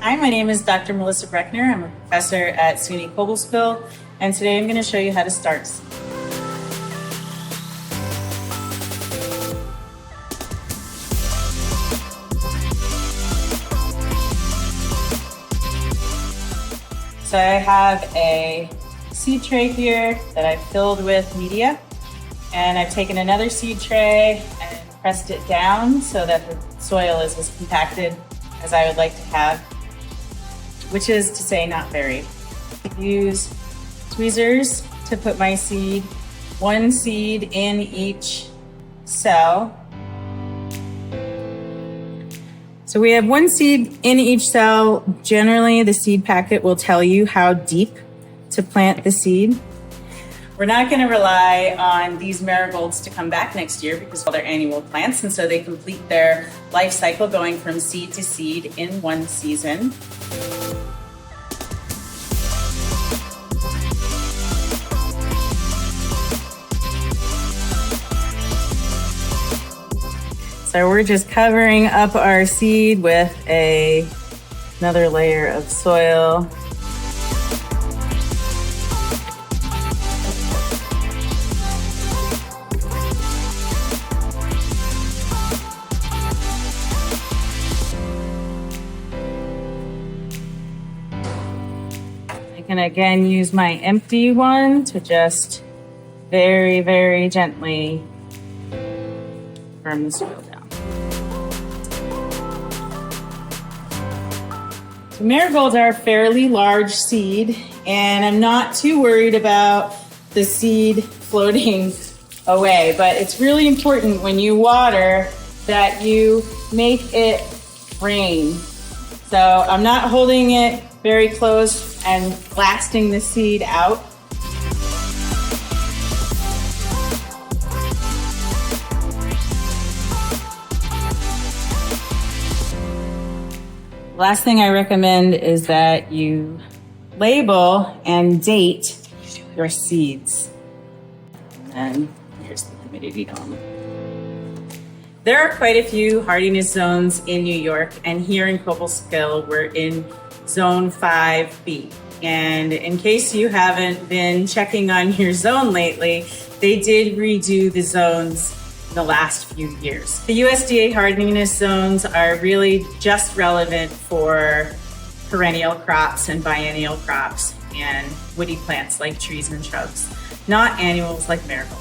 Hi, my name is Dr. Melissa Brechner. I'm a professor at SUNY Cobleskill, and today I'm going to show you how to start seed. So I have a seed tray here that I've filled with media, and I've taken another seed tray and pressed it down so that the soil is as compacted as I would like to have, which is to say not very. I use tweezers to put my seed, one seed in each cell. So we have one seed in each cell. Generally, the seed packet will tell you how deep to plant the seed. We're not going to rely on these marigolds to come back next year because they're annual plants, and so they complete their life cycle going from seed to seed in one season. So we're just covering up our seed with another layer of soil. I can again use my empty one to just very, very gently firm the soil down. So marigolds are a fairly large seed, and I'm not too worried about the seed floating away, but it's really important when you water that you make it rain. So I'm not holding it very close and blasting the seed out. Last thing I recommend is that you label and date your seeds. And then here's the humidity dome. There are quite a few hardiness zones in New York, and here in Cobleskill, we're in zone 5B. And in case you haven't been checking on your zone lately, they did redo the zones in the last few years. The USDA hardiness zones are really just relevant for perennial crops and biennial crops and woody plants like trees and shrubs, not annuals like marigold.